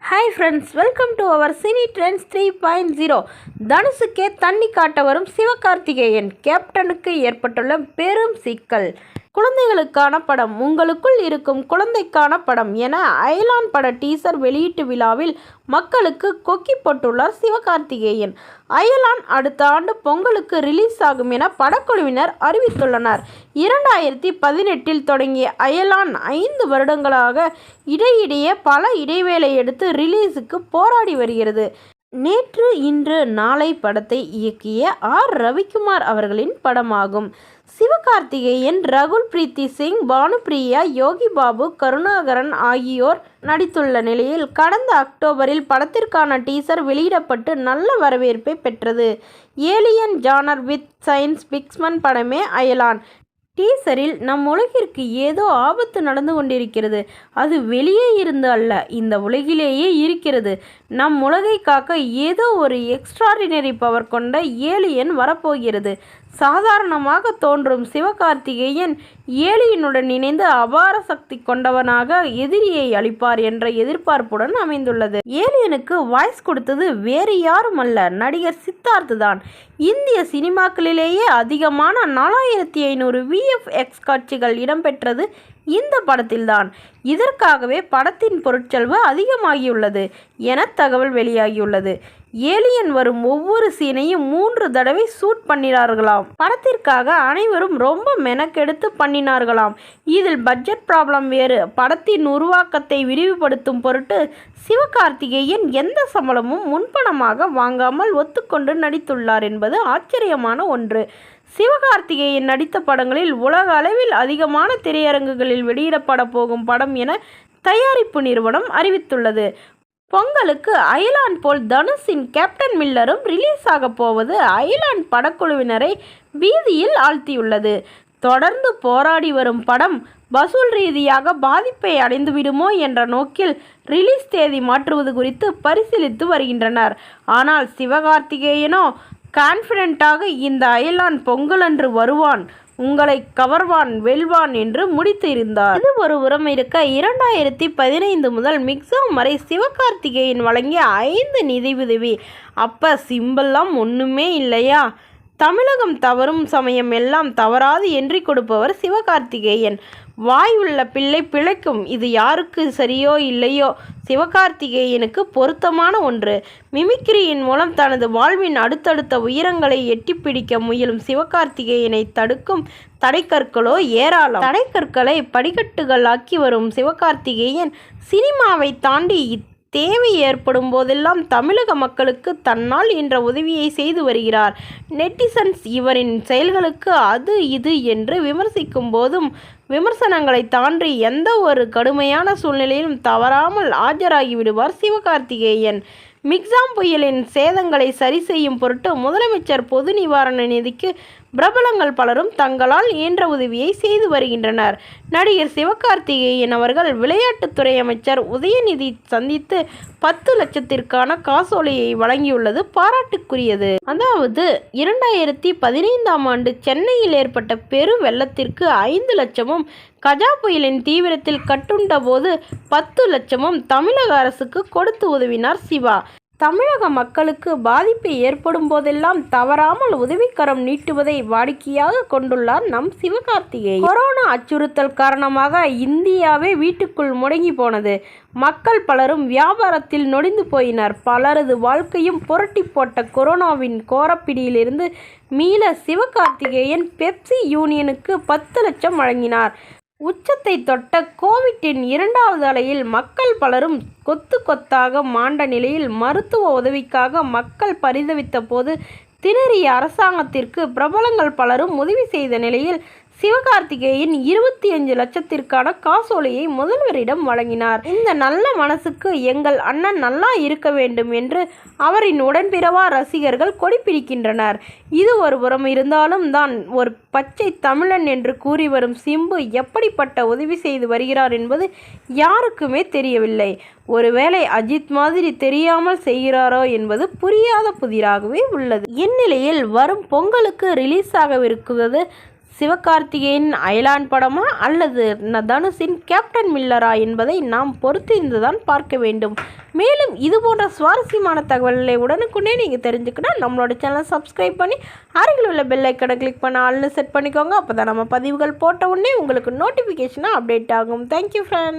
Hi friends, welcome to our cine trends 3.0. தனுஷுக்கே தண்ணி காட்ட வரும் சிவகார்த்திகேயன், கேப்டனுக்கு ஏற்பட்டுள்ள பெரும் சிக்கல். குழந்தைகளுக்கான படம், உங்களுக்குள் இருக்கும் குழந்தைக்கான படம் என அயலான் பட டீசர் வெளியீட்டு விழாவில் மக்களுக்கு கொக்கி போட்டுள்ளார் சிவகார்த்திகேயன். அயலான் அடுத்த ஆண்டு பொங்கலுக்கு ரிலீஸ் ஆகும் என படக்குழுவினர் அறிவித்துள்ளனர். 2018 தொடங்கிய அயலான் 5 வருடங்களாக இடையிடையே பல இடைவேளை எடுத்து ரிலீஸுக்கு போராடி வருகிறது. நேற்று இன்று நாளை படத்தை இயக்கிய ஆர். ரவிக்குமார் அவர்களின் படமாகும். சிவகார்த்திகேயன், ரகுல் பிரீத்தி சிங், பானுப்பிரியா, யோகி பாபு, கருணாகரன் ஆகியோர் நடித்துள்ள நிலையில் கடந்த அக்டோபரில் படத்திற்கான டீசர் வெளியிடப்பட்டு நல்ல வரவேற்பை பெற்றது. Alien genre with science fiction படமே அயலான். டீசரில் நம் உலகிற்கு ஏதோ ஆபத்து நடந்து கொண்டிருக்கிறது. அது வெளியே இருந்து அல்ல, இந்த உலகிலேயே இருக்கிறது. நம் உலகை காக்க ஏதோ ஒரு எக்ஸ்ட்ராடினரி பவர் கொண்ட ஏலியன் வரப்போகிறது. சாதாரணமாக தோன்றும் சிவகார்த்திகேயன் ஏலியனுடன் இணைந்து அபார சக்தி கொண்டவனாக எதிரியை அளிப்பார் என்ற எதிர்பார்ப்புடன் அமைந்துள்ளது. ஏலியனுக்கு வாய்ஸ் கொடுத்தது வேறு யாரும் அல்ல, நடிகர் சித்தார்த் தான். இந்திய சினிமாக்களிலேயே அதிகமான 4500 VFX காட்சிகள் இடம்பெற்றது இந்த படத்தில்தான். இதற்காகவே படத்தின் பொருட்செலவு அதிகமாகியுள்ளது என தகவல் வெளியாகியுள்ளது. ஏலியன் வரும் ஒவ்வொரு சீனையும் 3 தடவை ஷூட் பண்ணினார்களாம். படத்திற்காக அனைவரும் ரொம்ப மெனக்கெடுத்து பண்ணினார்களாம். இதில் பட்ஜெட் ப்ராப்ளம் வேறு. படத்தின் உருவாக்கத்தை விரிவுபடுத்தும் பொருட்டு சிவகார்த்திகேயன் எந்த சம்பளமும் முன்பணமாக வாங்காமல் ஒத்துக்கொண்டு நடித்துள்ளார் என்பது ஆச்சரியமான ஒன்று. சிவகார்த்திகேயன் நடித்த படங்களில் உலக அளவில் அதிகமான திரையரங்குகளில் வெளியிடப்பட போகும் படம் என தயாரிப்பு நிறுவனம் அறிவித்துள்ளது. பொங்கலுக்கு அயலான் போல் தனுஷின் கேப்டன் மில்லரும் ரிலீஸ் ஆக போவது அயலான் படக்குழுவினரை பீதியில் ஆழ்த்தியுள்ளது. தொடர்ந்து போராடி வரும் படம் வசூல் ரீதியாக பாதிப்பை அடைந்துவிடுமோ என்ற நோக்கில் ரிலீஸ் தேதி மாற்றுவது குறித்து பரிசீலித்து வருகின்றனர். ஆனால் சிவகார்த்திகேயனோ கான்ஃபிடென்ட்டாக இந்த அயலான் பொங்கலன்று வருவான், உங்களை கவர்வான், வெல்வான் என்று முடித்து இருந்தார். இது ஒரு புறம் இருக்க, 2015 முதல் மிக்ஸாம் வரை சிவகார்த்திகேயன் வழங்கிய 5 நிதி உதவி. அப்ப சிம்பிள்லாம் ஒன்றுமே இல்லையா? தமிழகம் தவறும் சமயம் எல்லாம் தவறாது என்றி கொடுப்பவர் சிவகார்த்திகேயன். வாய் உள்ள பிள்ளை பிழைக்கும். இது யாருக்கு சரியோ இல்லையோ, சிவகார்த்திகேயனுக்கு பொருத்தமான ஒன்று. மிமிக்ரியின் மூலம் தனது வாழ்வின் அடுத்தடுத்த உயரங்களை எட்டிப்பிடிக்க முயலும் சிவகார்த்திகேயனை தடுக்கும் தடைக்கற்களோ ஏராளம். தடைக்கற்களை படிக்கட்டுகளாக்கி வரும் சிவகார்த்திகேயன் சினிமாவை தாண்டி தேவை ஏற்படும் போதெல்லாம் தமிழக மக்களுக்கு தன்னால் என்ற உதவியை செய்து வருகிறார். நெட்டிசன்ஸ் இவரின் செயல்களுக்கு அது இது என்று விமர்சிக்கும் போதும் விமர்சனங்களை தாண்டி எந்த ஒரு கடுமையான சூழ்நிலையிலும் தவறாமல் ஆஜராகி விடுவார் சிவகார்த்திகேயன். மிக்ஸாம் புயலின் சேதங்களை சரி செய்யும் பொருட்டு முதலமைச்சர் பொது நிவாரண நிதிக்கு பிரபலங்கள் பலரும் தங்களால் இயன்ற உதவியை செய்து வருகின்றனர். நடிகர் சிவகார்த்திகேயன் அவர்கள் விளையாட்டுத்துறை அமைச்சர் உதயநிதி சந்தித்து 10 லட்சத்திற்கான காசோலையை வழங்கியுள்ளது பாராட்டுக்குரியது. அதாவது 2015ஆம் ஆண்டு சென்னையில் ஏற்பட்ட பெரு வெள்ளத்திற்கு 5 லட்சமும், கஜா புயலின் தீவிரத்தில் கட்டுண்ட போது 10 லட்சமும் தமிழக அரசுக்கு கொடுத்து உதவினார் சிவா. தமிழக மக்களுக்கு பாதிப்பு ஏற்படும் போதெல்லாம் தவறாமல் உதவிக்கரம் நீட்டுவதை வாடிக்கையாக கொண்டுள்ளார் நம் சிவகார்த்திகேயன். கொரோனா அச்சுறுத்தல் காரணமாக இந்தியாவே வீட்டுக்குள் முடங்கி போனது. மக்கள் பலரும் வியாபாரத்தில் நொடிந்து போயினர். பலரது வாழ்க்கையும் புரட்டி போட்ட கொரோனாவின் கோரப்பிடியிலிருந்து மீள சிவகார்த்திகேயன் பெப்சி யூனியனுக்கு 10 லட்சம் வழங்கினார். உச்சத்தை தொட்ட கோவிட்டின் 2வது அலையில் மக்கள் பலரும் கொத்து கொத்தாக மாண்ட நிலையில் மருத்துவ உதவிக்காக மக்கள் பரிதவித்த போது திணறிய அரசாங்கத்திற்கு பிரபலங்கள் பலரும் உதவி செய்த நிலையில் சிவகார்த்திகேயன் 25 லட்சத்திற்கான காசோலையை முதல்வரிடம் வழங்கினார். இந்த நல்ல மனசுக்கு எங்கள் அண்ணன் நல்லா இருக்க வேண்டும் என்று அவரின் உடன்பிறவா ரசிகர்கள் கொடிப்பிடிக்கின்றனர். இது ஒரு புறம் இருந்தாலும் தான் ஒரு பச்சை தமிழன் என்று கூறி வரும் சிம்பு எப்படிப்பட்ட உதவி செய்து வருகிறார் என்பது யாருக்குமே தெரியவில்லை. ஒருவேளை அஜித் மாதிரி தெரியாமல் செய்கிறாரோ என்பது புரியாத புதிராகவே உள்ளது. இந்நிலையில் வரும் பொங்கலுக்கு ரிலீஸ் ஆகவிருக்கிறது சிவகார்த்திகேயன் அயலான் படமா அல்லது தனுஷின் கேப்டன் மில்லரா என்பதை நாம் பொறுத்திருந்துதான் பார்க்க வேண்டும். மேலும் இது போன்ற சுவாரஸ்யமான தகவல்களை உடனுக்குடனே நீங்கள் தெரிஞ்சுக்கணும் நம்மளோட சேனலை சப்ஸ்கிரைப் பண்ணி அருகில் உள்ள பெல் ஐக்கனை கிளிக் பண்ண ஆல்னு செட் பண்ணிக்கோங்க. அப்போ தான் நம்ம பதிவுகள் போட்ட உடனே உங்களுக்கு நோட்டிஃபிகேஷனாக அப்டேட் ஆகும். Thank you friends.